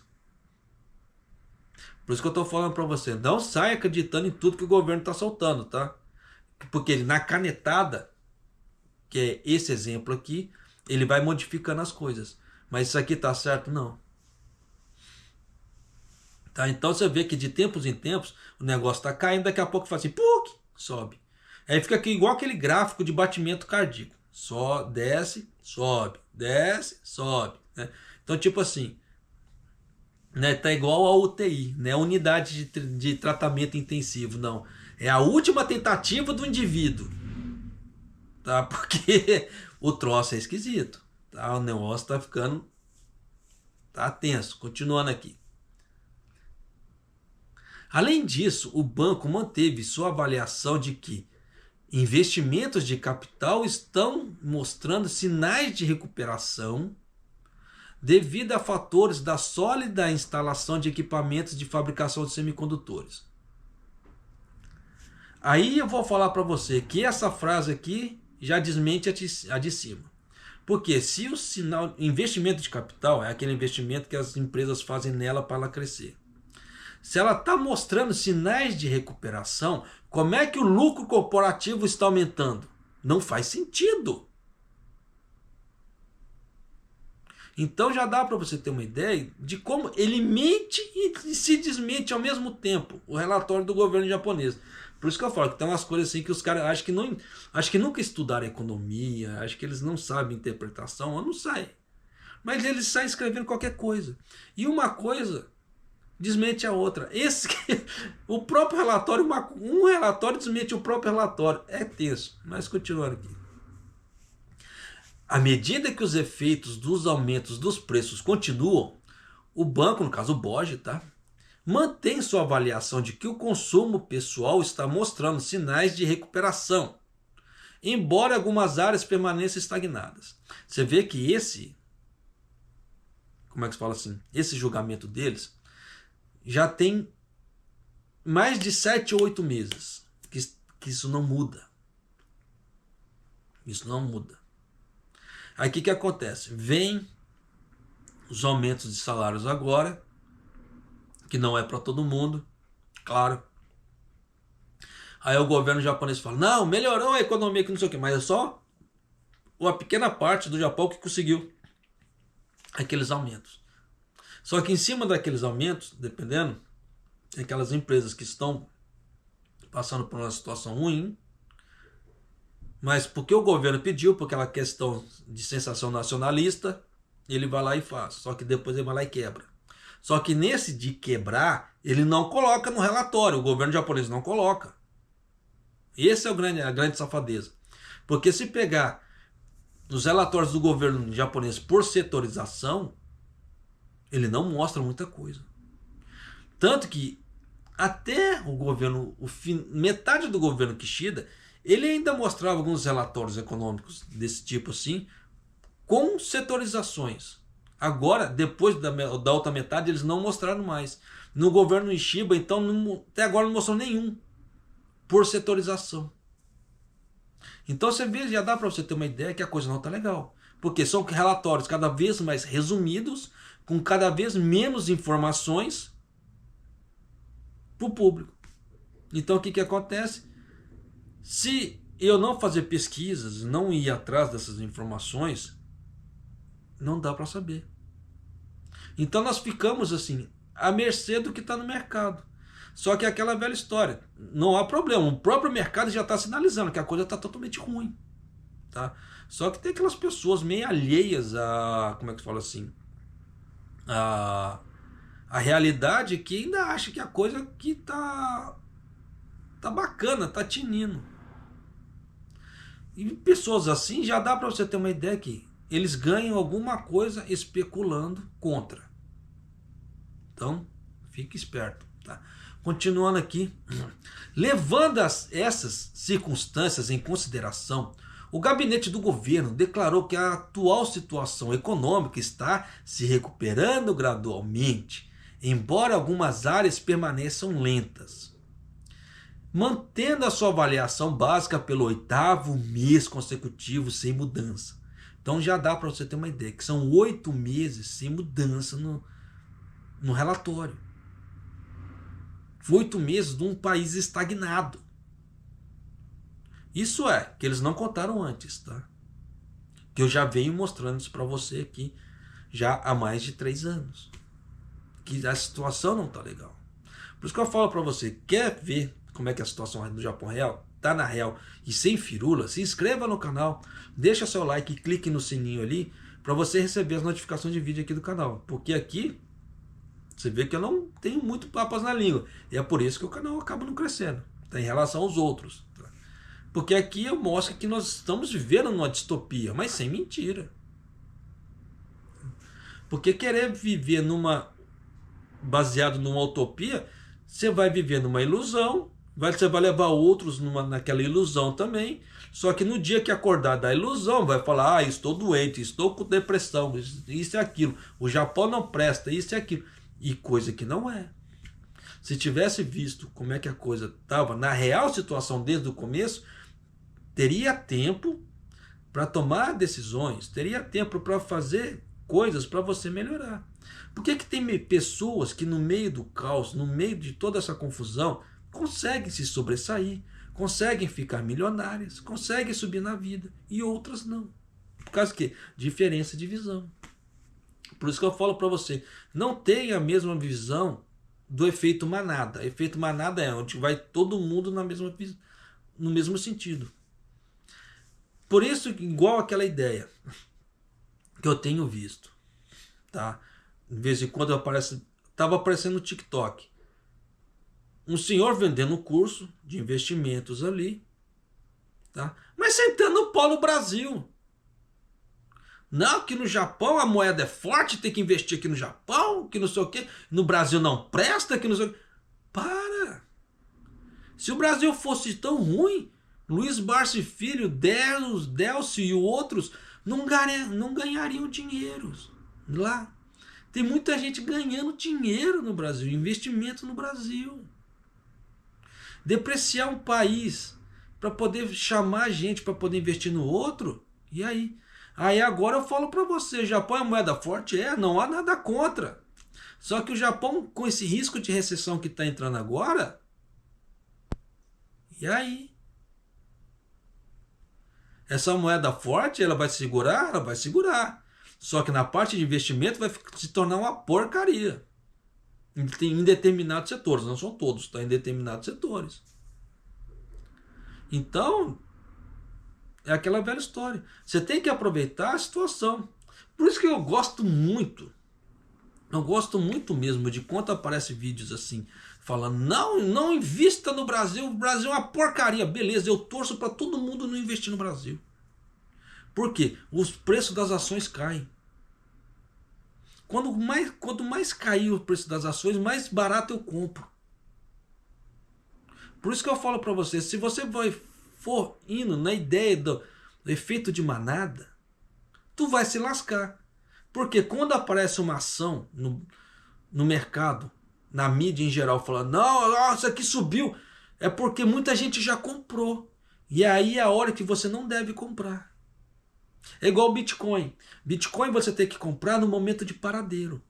Por isso que eu estou falando para você, não saia acreditando em tudo que o governo está soltando, tá? Porque ele, na canetada, que é esse exemplo aqui, ele vai modificando as coisas. Mas isso aqui tá certo? Não. Tá? Então você vê que de tempos em tempos o negócio tá caindo, daqui a pouco faz assim, puk, sobe. Aí fica aqui igual aquele gráfico de batimento cardíaco. Só desce, sobe, desce, sobe. Né? Então tipo assim, né, tá igual a UTI, né? Unidade de tratamento intensivo, não. É a última tentativa do indivíduo. Tá? Porque o troço é esquisito. Tá? O negócio tá ficando, tá tenso. Continuando aqui. Além disso, o banco manteve sua avaliação de que investimentos de capital estão mostrando sinais de recuperação devido a fatores da sólida instalação de equipamentos de fabricação de semicondutores. Aí eu vou falar para você que essa frase aqui já desmente a de cima. Porque se o sinal, investimento de capital é aquele investimento que as empresas fazem nela para ela crescer. Se ela está mostrando sinais de recuperação, como é que o lucro corporativo está aumentando? Não faz sentido. Então já dá para você ter uma ideia de como ele mente e se desmente ao mesmo tempo, o relatório do governo japonês. Por isso que eu falo que tem umas coisas assim que os caras acho que nunca estudaram economia, acho que eles não sabem interpretação, ou não saem. Mas eles saem escrevendo qualquer coisa. E uma coisa desmente a outra. O próprio relatório, um relatório desmente o próprio relatório. É tenso, mas continuando aqui. À medida que os efeitos dos aumentos dos preços continuam, o banco, no caso o BOJ, tá? Mantém sua avaliação de que o consumo pessoal está mostrando sinais de recuperação, embora algumas áreas permaneçam estagnadas. Você vê que como é que se fala assim? Esse julgamento deles já tem mais de 7 ou 8 meses que isso não muda. Isso não muda. Aí o que acontece? Vem os aumentos de salários agora, que não é para todo mundo, claro. Aí o governo japonês fala, não, melhorou a economia, que não sei o que, mas é só uma pequena parte do Japão que conseguiu aqueles aumentos. Só que em cima daqueles aumentos, dependendo, tem aquelas empresas que estão passando por uma situação ruim, mas porque o governo pediu, por aquela questão de sensação nacionalista, ele vai lá e faz. Só que depois ele vai lá e quebra. Só que nesse de quebrar, ele não coloca no relatório. O governo japonês não coloca. Esse é a grande safadeza. Porque se pegar os relatórios do governo japonês por setorização, ele não mostra muita coisa. Tanto que até o governo, metade do governo Kishida, ele ainda mostrava alguns relatórios econômicos desse tipo assim, com setorizações. Agora, depois da outra metade, eles não mostraram mais. No governo Ishiba, então, até agora não mostrou nenhum por setorização. Então você vê, já dá para você ter uma ideia que a coisa não está legal. Porque são relatórios cada vez mais resumidos, com cada vez menos informações para o público. Então o que acontece? Se eu não fazer pesquisas, não ir atrás dessas informações, não dá para saber. Então nós ficamos assim, à mercê do que está no mercado. Só que é aquela velha história, não há problema, o próprio mercado já está sinalizando que a coisa está totalmente ruim. Tá? Só que tem aquelas pessoas meio alheias a, como é que se fala assim, a realidade, que ainda acha que a coisa que tá bacana, tá tinindo. E pessoas assim, já dá para você ter uma ideia que eles ganham alguma coisa especulando contra. Então, fique esperto, tá? Continuando aqui, levando essas circunstâncias em consideração, o gabinete do governo declarou que a atual situação econômica está se recuperando gradualmente, embora algumas áreas permaneçam lentas, mantendo a sua avaliação básica pelo 8º mês consecutivo sem mudança. Então já dá para você ter uma ideia que são 8 meses sem mudança no relatório. 8 meses de um país estagnado. Isso é, que eles não contaram antes, tá? Que eu já venho mostrando isso para você aqui já há mais de 3 anos. Que a situação não tá legal. Por isso que eu falo para você, quer ver como é que é a situação do Japão real? Tá na real e sem firula? Se inscreva no canal, deixa seu like e clique no sininho ali para você receber as notificações de vídeo aqui do canal. Porque aqui você vê que eu não tenho muito papas na língua. E é por isso que o canal acaba não crescendo, tá? Em relação aos outros. Tá? Porque aqui eu mostro que nós estamos vivendo numa distopia, mas sem mentira. Porque querer viver baseado numa utopia, você vai viver numa ilusão, você vai levar outros naquela ilusão também, só que no dia que acordar da ilusão, vai falar, estou doente, estou com depressão, isso e aquilo, o Japão não presta, isso e aquilo, e coisa que não é. Se tivesse visto como é que a coisa estava na real situação desde o começo, teria tempo para tomar decisões, teria tempo para fazer coisas para você melhorar. Por que tem pessoas que no meio do caos, no meio de toda essa confusão, conseguem se sobressair, conseguem ficar milionárias, conseguem subir na vida, e outras não? Por causa que diferença de visão. Por isso que eu falo para você, não tenha a mesma visão do efeito manada. Efeito manada é onde vai todo mundo no mesmo sentido. Por isso, igual aquela ideia que eu tenho visto, tá? De vez em quando estava aparecendo no TikTok um senhor vendendo um curso de investimentos ali, tá? Mas sentando o pó no Brasil. Não, que no Japão a moeda é forte, tem que investir aqui no Japão, que não sei o que, no Brasil não presta, que não sei o que. Para! Se o Brasil fosse tão ruim, Luiz Barsi Filho, Delcio e outros não ganhariam dinheiro lá. Tem muita gente ganhando dinheiro no Brasil, investimento no Brasil. Depreciar um país para poder chamar gente para poder investir no outro, e aí? Aí agora eu falo para você, Japão é moeda forte? Não há nada contra. Só que o Japão, com esse risco de recessão que está entrando agora, e aí? Essa moeda forte, ela vai segurar? Ela vai segurar. Só que na parte de investimento vai se tornar uma porcaria. Em determinados setores, não são todos, está em determinados setores. Então, é aquela velha história. Você tem que aproveitar a situação. Por isso que eu gosto muito mesmo de quando aparecem vídeos assim, falando, não invista no Brasil, o Brasil é uma porcaria. Beleza, eu torço para todo mundo não investir no Brasil. Por quê? Os preços das ações caem. Quanto mais cair o preço das ações, mais barato eu compro. Por isso que eu falo para você, se você for indo na ideia do efeito de manada, tu vai se lascar. Porque quando aparece uma ação no mercado, na mídia em geral, falando, não, isso aqui subiu, é porque muita gente já comprou. E aí é a hora que você não deve comprar. É igual o Bitcoin. Bitcoin você tem que comprar no momento de paradeiro.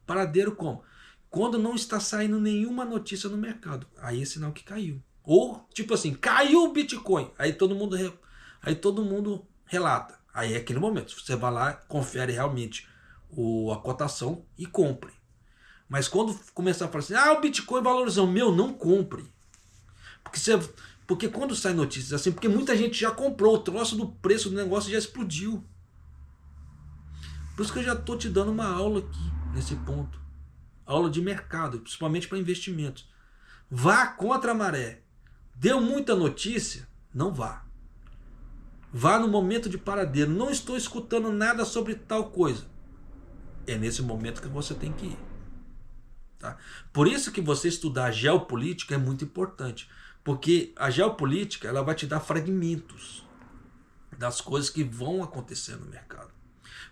Paradeiro como? Quando não está saindo nenhuma notícia no mercado. Aí é sinal que caiu. Ou, tipo assim, caiu o Bitcoin. Aí todo mundo relata. Aí é aquele momento. Você vai lá, confere realmente a cotação e compre. Mas quando começar a falar assim, o Bitcoin valorizou, não compre. Porque Porque quando sai notícias assim, porque muita gente já comprou, o troço do preço do negócio já explodiu. Por isso que eu já estou te dando uma aula aqui, nesse ponto. Aula de mercado, principalmente para investimentos. Vá contra a maré. Deu muita notícia? Não vá. Vá no momento de paradeiro. Não estou escutando nada sobre tal coisa. É nesse momento que você tem que ir. Tá? Por isso que você estudar geopolítica é muito importante. Porque a geopolítica ela vai te dar fragmentos das coisas que vão acontecer no mercado.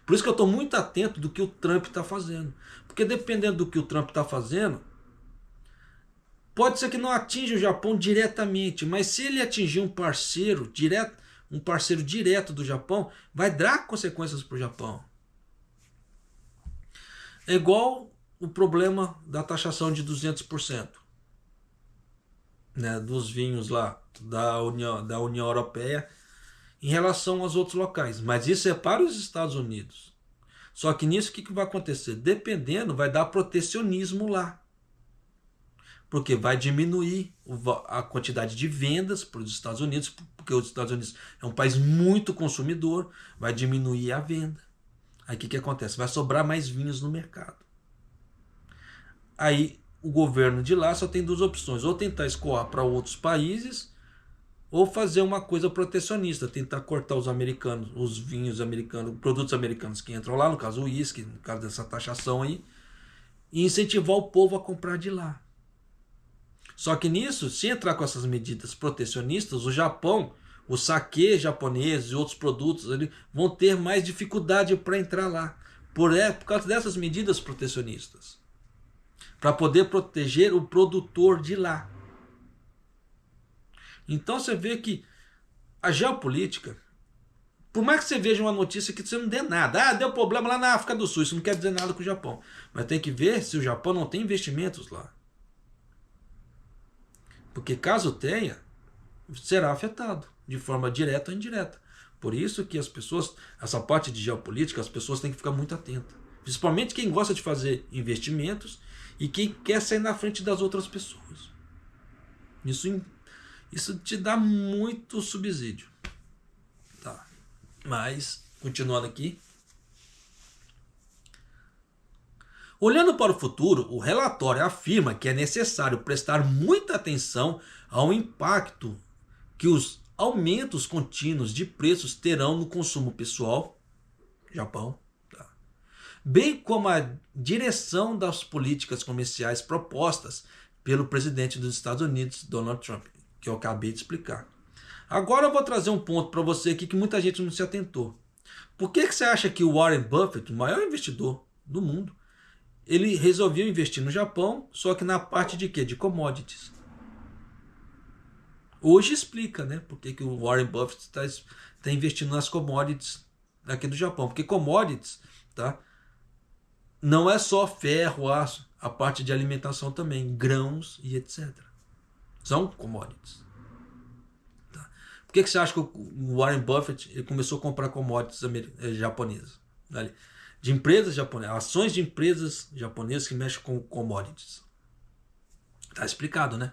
Por isso que eu estou muito atento do que o Trump está fazendo. Porque dependendo do que o Trump está fazendo, pode ser que não atinja o Japão diretamente, mas se ele atingir um parceiro direto do Japão, vai dar consequências para o Japão. É igual o problema da taxação de 200%, né, dos vinhos lá da União Europeia em relação aos outros locais. Mas isso é para os Estados Unidos. Só que nisso o que vai acontecer? Dependendo, vai dar protecionismo lá. Porque vai diminuir a quantidade de vendas para os Estados Unidos, porque os Estados Unidos é um país muito consumidor, vai diminuir a venda. Aí o que acontece? Vai sobrar mais vinhos no mercado. Aí o governo de lá só tem duas opções, ou tentar escoar para outros países, ou fazer uma coisa protecionista, tentar cortar os americanos, os vinhos americanos, produtos americanos que entram lá, no caso o uísque, no caso dessa taxação aí, e incentivar o povo a comprar de lá. Só que nisso, se entrar com essas medidas protecionistas, o Japão, o saquê japonês e outros produtos vão ter mais dificuldade para entrar lá, por causa dessas medidas protecionistas, para poder proteger o produtor de lá. Então você vê que a geopolítica, por mais que você veja uma notícia que você não dê nada, deu problema lá na África do Sul, isso não quer dizer nada com o Japão, mas tem que ver se o Japão não tem investimentos lá. Porque caso tenha, será afetado de forma direta ou indireta. Por isso que as pessoas, essa parte de geopolítica, as pessoas têm que ficar muito atentas. Principalmente quem gosta de fazer investimentos e quem quer sair na frente das outras pessoas. Isso te dá muito subsídio. Tá. Mas, continuando aqui. Olhando para o futuro, o relatório afirma que é necessário prestar muita atenção ao impacto que os aumentos contínuos de preços terão no consumo pessoal, Japão, tá? Bem como a direção das políticas comerciais propostas pelo presidente dos Estados Unidos, Donald Trump, que eu acabei de explicar. Agora eu vou trazer um ponto para você aqui que muita gente não se atentou. Por que você acha que o Warren Buffett, o maior investidor do mundo, ele resolveu investir no Japão, só que na parte de quê? De commodities. Hoje explica, né? Por que o Warren Buffett está investindo nas commodities aqui do Japão. Porque commodities, tá? Não é só ferro, aço, a parte de alimentação também, grãos e etc. São commodities. Tá? Por que você acha que o Warren Buffett ele começou a comprar commodities japonesas? De empresas japonesas, ações de empresas japonesas que mexem com commodities. Tá explicado, né?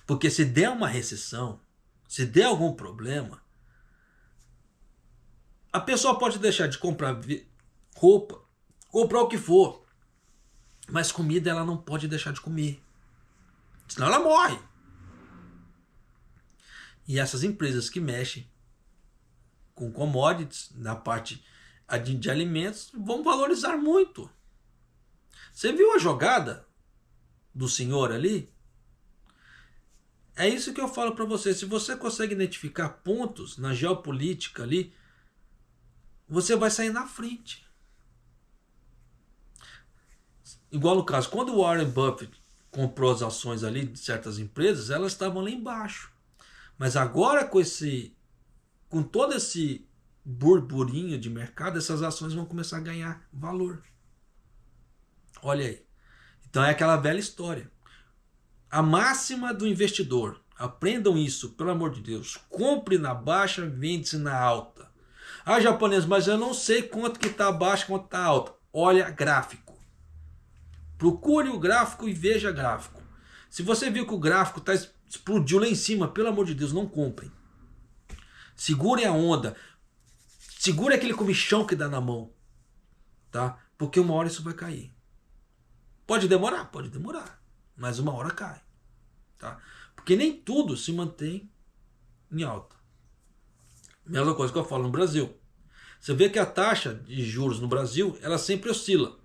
Porque se der uma recessão, se der algum problema, a pessoa pode deixar de comprar roupa, comprar o que for, mas comida ela não pode deixar de comer, senão ela morre. E essas empresas que mexem com commodities, na parte de alimentos, vão valorizar muito. Você viu a jogada do senhor ali? É isso que eu falo para você. Se você consegue identificar pontos na geopolítica ali, você vai sair na frente. Igual no caso, quando o Warren Buffett comprou as ações ali de certas empresas, elas estavam lá embaixo. Mas agora com todo esse burburinho de mercado, essas ações vão começar a ganhar valor. Olha aí. Então é aquela velha história. A máxima do investidor. Aprendam isso, pelo amor de Deus. Compre na baixa, vende-se na alta. Ah, japonês, mas eu não sei quanto que está baixa, quanto está alta. Olha gráfico. Procure o gráfico e veja gráfico. Se você viu que o gráfico está explodiu lá em cima, pelo amor de Deus, não comprem. Segurem a onda. Segure aquele comichão que dá na mão, tá? Porque uma hora isso vai cair. Pode demorar, mas uma hora cai, tá? Porque nem tudo se mantém em alta. Mesma coisa que eu falo no Brasil. Você vê que a taxa de juros no Brasil, ela sempre oscila.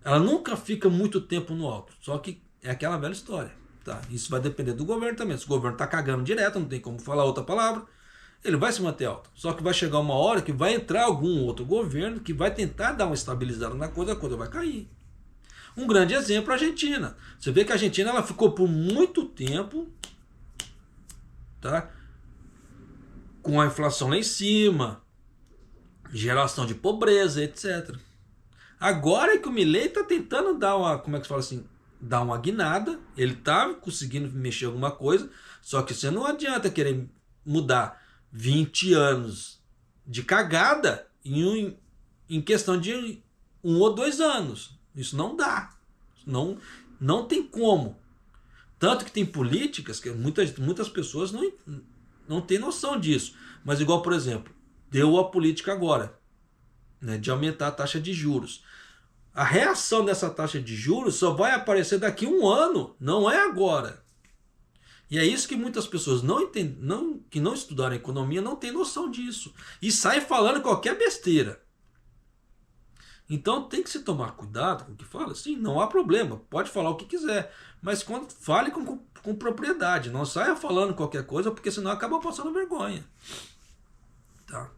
Ela nunca fica muito tempo no alto. Só que é aquela velha história, tá? Isso vai depender do governo também. Se o governo tá cagando direto, não tem como falar outra palavra, ele vai se manter alto. Só que vai chegar uma hora que vai entrar algum outro governo que vai tentar dar uma estabilizada na coisa, a coisa vai cair. Um grande exemplo é a Argentina. Você vê que a Argentina ela ficou por muito tempo, tá? Com a inflação lá em cima, geração de pobreza, etc. Agora é que o Milei está tentando dar uma, como é que se fala assim, dar uma guinada. Ele está conseguindo mexer alguma coisa, só que você não adianta querer mudar 20 anos de cagada em questão de 1 ou 2 anos. Isso não dá. Não tem como. Tanto que tem políticas que muitas pessoas não têm noção disso. Mas igual, por exemplo, deu a política agora, né, de aumentar a taxa de juros. A reação dessa taxa de juros só vai aparecer daqui a 1 ano, não é agora. E é isso que muitas pessoas que não estudaram economia não têm noção disso. E saem falando qualquer besteira. Então tem que se tomar cuidado com o que fala. Sim, não há problema, pode falar o que quiser. Mas quando fale com propriedade, não saia falando qualquer coisa, porque senão acaba passando vergonha. Tá?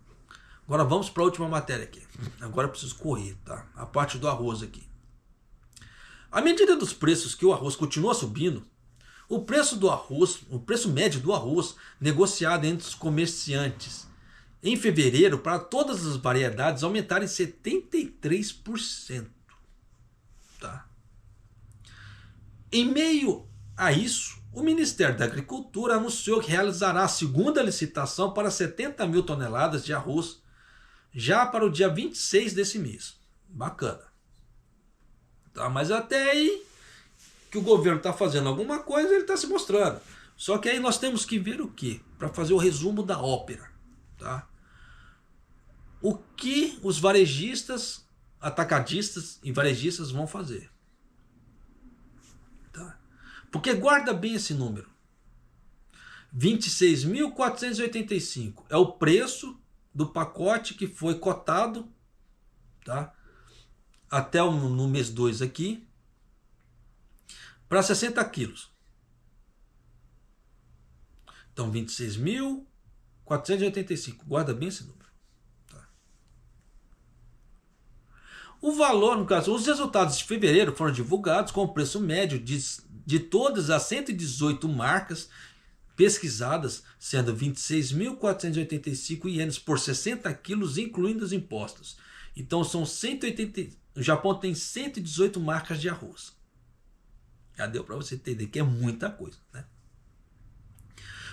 Agora vamos para a última matéria aqui. Agora eu preciso correr, tá? A parte do arroz aqui. À medida dos preços que o arroz continua subindo, o preço do arroz, o preço médio do arroz negociado entre os comerciantes em fevereiro para todas as variedades aumentaram em 73%. Tá? Em meio a isso, o Ministério da Agricultura anunciou que realizará a segunda licitação para 70 mil toneladas de arroz já para o dia 26 desse mês. Bacana. Tá, mas até aí que o governo está fazendo alguma coisa, ele está se mostrando. Só que aí nós temos que ver o quê? Para fazer o resumo da ópera. Tá? O que os varejistas, atacadistas e varejistas vão fazer? Tá? Porque guarda bem esse número. 26.485 é o preço do pacote que foi cotado, tá? Até no mês 2 aqui, para 60 quilos. Então, 26.485. Guarda bem esse número. Tá? O valor, no caso, os resultados de fevereiro foram divulgados com o preço médio de todas as 118 marcas pesquisadas, sendo 26.485 ienes por 60 quilos, incluindo os impostos. Então, são 180. O Japão tem 118 marcas de arroz. Já deu para você entender que é muita coisa, né?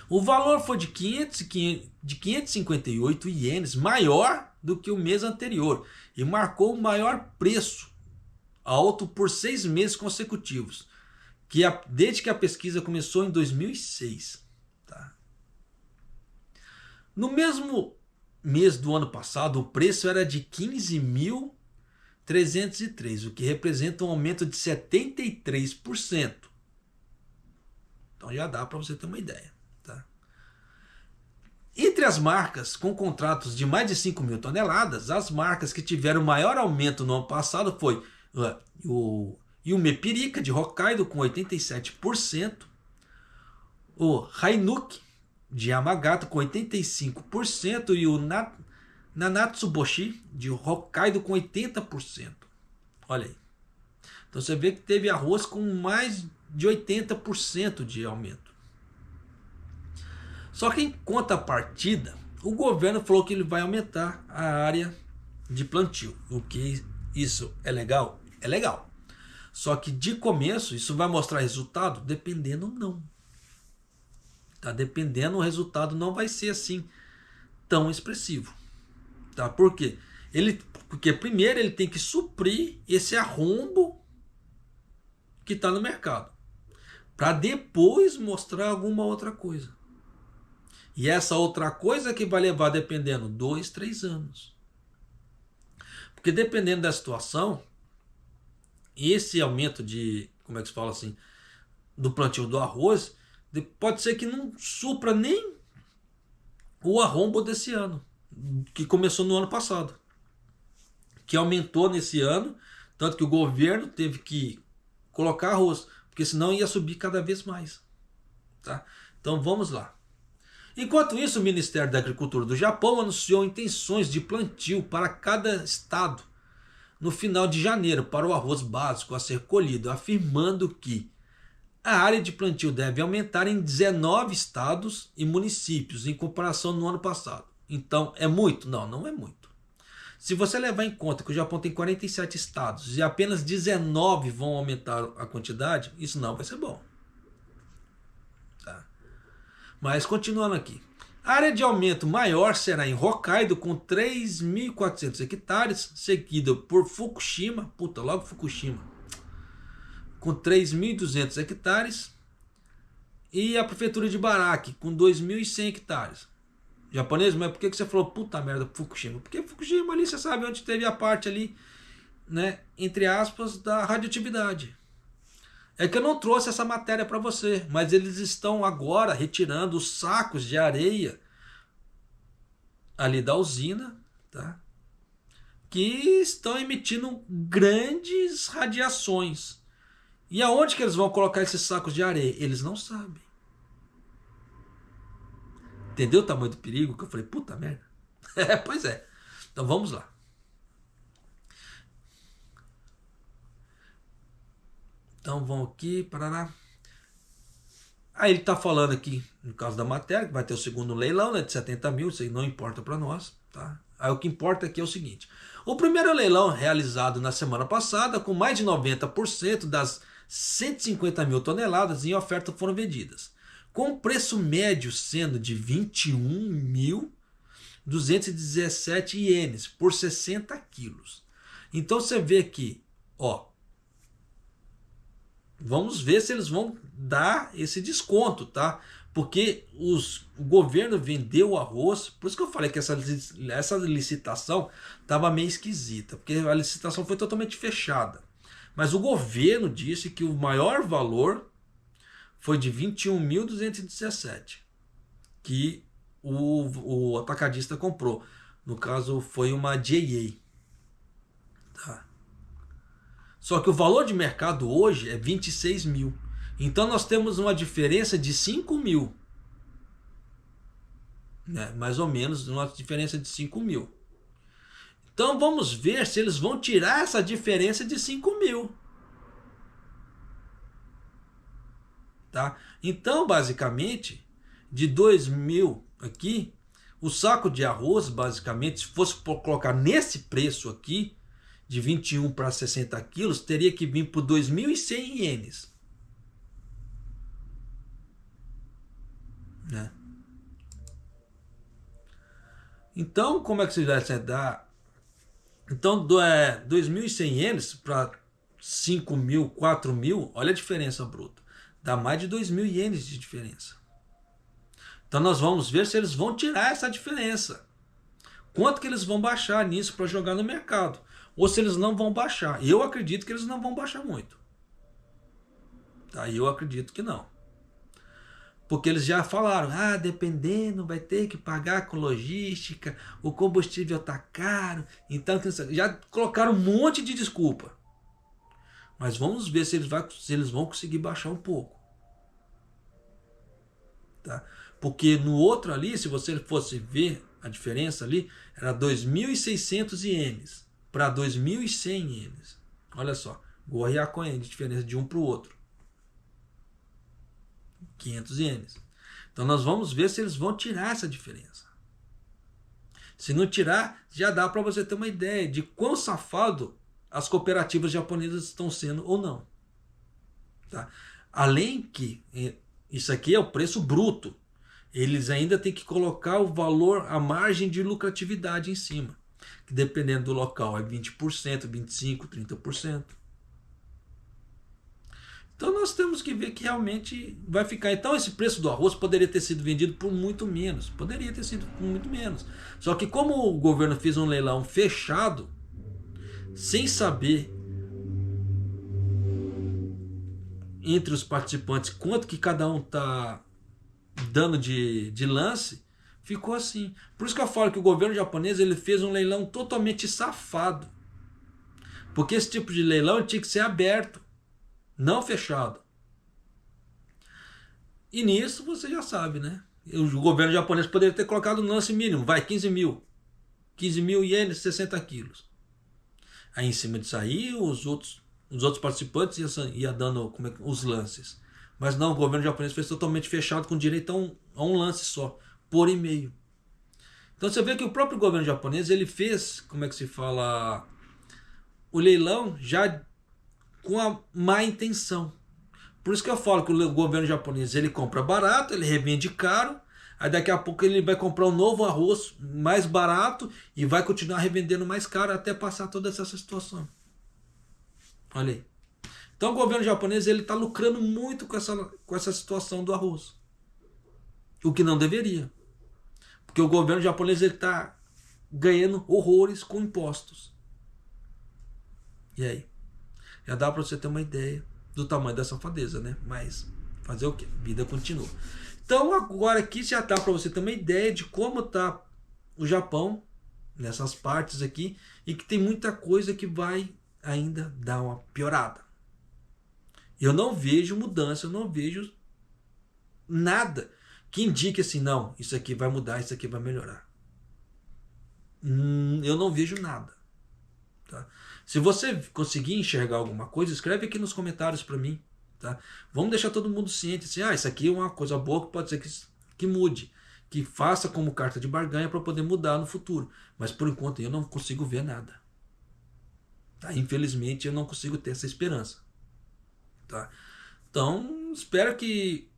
O valor foi de 558 ienes, maior do que o mês anterior, e marcou o maior preço alto por 6 meses consecutivos, desde que a pesquisa começou em 2006. Tá? No mesmo mês do ano passado, o preço era de 15.303, o que representa um aumento de 73%. Então já dá para você ter uma ideia. Tá? Entre as marcas com contratos de mais de 5 mil toneladas, as marcas que tiveram maior aumento no ano passado foi o Mepirica de Hokkaido com 87%, o Hainuki de Yamagata com 85% e o Nanatsuboshi de Hokkaido com 80%. Olha aí. Então você vê que teve arroz com mais de 80% de aumento. Só que em contrapartida, o governo falou que ele vai aumentar a área de plantio. O que isso é legal? É legal. Só que de começo isso vai mostrar resultado? Dependendo não. Tá? Dependendo, o resultado não vai ser assim tão expressivo. Tá? Por quê? Porque primeiro ele tem que suprir esse arrombo que está no mercado. para depois mostrar alguma outra coisa. E essa outra coisa que vai levar, dependendo, 2, 3 anos. Porque dependendo da situação, esse aumento de, como é que se fala assim, do plantio do arroz, pode ser que não supra nem o arrombo desse ano, que começou no ano passado, que aumentou nesse ano, tanto que o governo teve que colocar arroz, porque senão ia subir cada vez mais. Tá? Então vamos lá. Enquanto isso, o Ministério da Agricultura do Japão anunciou intenções de plantio para cada estado no final de janeiro para o arroz básico a ser colhido, afirmando que a área de plantio deve aumentar em 19 estados e municípios em comparação no ano passado. Então, é muito? Não, não é muito. Se você levar em conta que o Japão tem 47 estados e apenas 19 vão aumentar a quantidade, isso não vai ser bom. Tá? Mas continuando aqui. A área de aumento maior será em Hokkaido com 3.400 hectares, seguida por Fukushima, logo Fukushima, com 3.200 hectares, e a prefeitura de Baraki com 2.100 hectares. Japonês, mas por que você falou puta merda Fukushima? Porque Fukushima ali, você sabe onde teve a parte ali, né, entre aspas, da radioatividade. É que eu não trouxe essa matéria para você, mas eles estão agora retirando os sacos de areia ali da usina, tá? Que estão emitindo grandes radiações. E aonde que eles vão colocar esses sacos de areia? Eles não sabem. Entendeu o tamanho do perigo? Que eu falei, puta merda. Pois é. Então vamos lá. Então vamos aqui, parará. Aí ele está falando aqui, no caso da matéria, que vai ter o segundo leilão, né, de 70 mil, isso aí não importa para nós. Tá? Aí o que importa aqui é o seguinte. O primeiro leilão realizado na semana passada, com mais de 90% das 150 mil toneladas em oferta foram vendidas, com o preço médio sendo de 21.217 ienes por 60 quilos. Então você vê aqui, ó, vamos ver se eles vão dar esse desconto, tá? Porque o governo vendeu o arroz, por isso que eu falei que essa licitação estava meio esquisita, porque a licitação foi totalmente fechada. Mas o governo disse que o maior valor foi de 21.217, que o atacadista comprou. No caso, foi uma JA. Tá? Só que o valor de mercado hoje é 26 mil. Então nós temos uma diferença de 5 mil. Né? Mais ou menos uma diferença de 5 mil. Então vamos ver se eles vão tirar essa diferença de 5 mil. Tá? Então, basicamente, de 2 mil aqui, o saco de arroz, basicamente, se fosse colocar nesse preço aqui, de 21 para 60 quilos, teria que vir por 2.100 ienes. Né? Então, como é que você vai dar? Então, 2.100 ienes para 5 mil, 4 mil, olha a diferença bruta. Dá mais de 2.000 ienes de diferença. Então, nós vamos ver se eles vão tirar essa diferença. Quanto que eles vão baixar nisso para jogar no mercado. Ou se eles não vão baixar. Eu acredito que eles não vão baixar muito. Tá? Eu acredito que não. Porque eles já falaram, dependendo, vai ter que pagar com logística, o combustível tá caro. Então, já colocaram um monte de desculpa. Mas vamos ver se eles vão conseguir baixar um pouco. Tá? Porque no outro ali, se você fosse ver a diferença ali, era 2.600 ienes para 2.100 ienes. Olha só, Gorriaco de diferença de um para o outro. 500 ienes. Então nós vamos ver se eles vão tirar essa diferença. Se não tirar, já dá para você ter uma ideia de quão safado as cooperativas japonesas estão sendo ou não. Tá? Além que isso aqui é o preço bruto. Eles ainda têm que colocar o valor, a margem de lucratividade em cima. Que dependendo do local é 20%, 25%, 30%. Então nós temos que ver que realmente vai ficar. Então esse preço do arroz poderia ter sido vendido por muito menos. Poderia ter sido por muito menos. Só que como o governo fez um leilão fechado, sem saber entre os participantes quanto que cada um está dando de lance, ficou assim. Por isso que eu falo que o governo japonês ele fez um leilão totalmente safado. Porque esse tipo de leilão tinha que ser aberto, não fechado. E nisso você já sabe, né? O governo japonês poderia ter colocado no lance mínimo, vai 15 mil. 15 mil ienes, 60 quilos. Aí em cima disso aí, os outros participantes iam dando os lances. Mas não, o governo japonês fez totalmente fechado com direito a um lance só, por e-mail. Então você vê que o próprio governo japonês ele fez, o leilão já com a má intenção. Por isso que eu falo que o governo japonês ele compra barato, ele revende caro, aí daqui a pouco ele vai comprar um novo arroz mais barato e vai continuar revendendo mais caro até passar toda essa situação. Olha aí. Então o governo japonês ele está lucrando muito com essa situação do arroz. O que não deveria. Porque o governo japonês está ganhando horrores com impostos. E aí? Já dá para você ter uma ideia do tamanho da safadeza, né? Mas fazer o quê? Vida continua. Então agora aqui já dá para você ter uma ideia de como está o Japão nessas partes aqui e que tem muita coisa que vai ainda dar uma piorada. Eu não vejo mudança, eu não vejo nada que indique assim, não, isso aqui vai mudar, isso aqui vai melhorar. Eu não vejo nada. Tá? Se você conseguir enxergar alguma coisa, escreve aqui nos comentários para mim. Tá? Vamos deixar todo mundo ciente, assim, isso aqui é uma coisa boa que pode ser que mude, que faça como carta de barganha para poder mudar no futuro. Mas por enquanto eu não consigo ver nada. Tá? Infelizmente eu não consigo ter essa esperança. Tá? Então espero que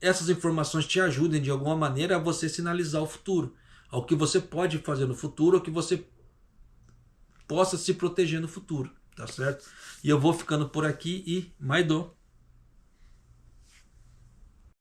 essas informações te ajudem de alguma maneira a você sinalizar o futuro, ao que você pode fazer no futuro, ao que você possa se proteger no futuro, tá certo? E eu vou ficando por aqui e Maido.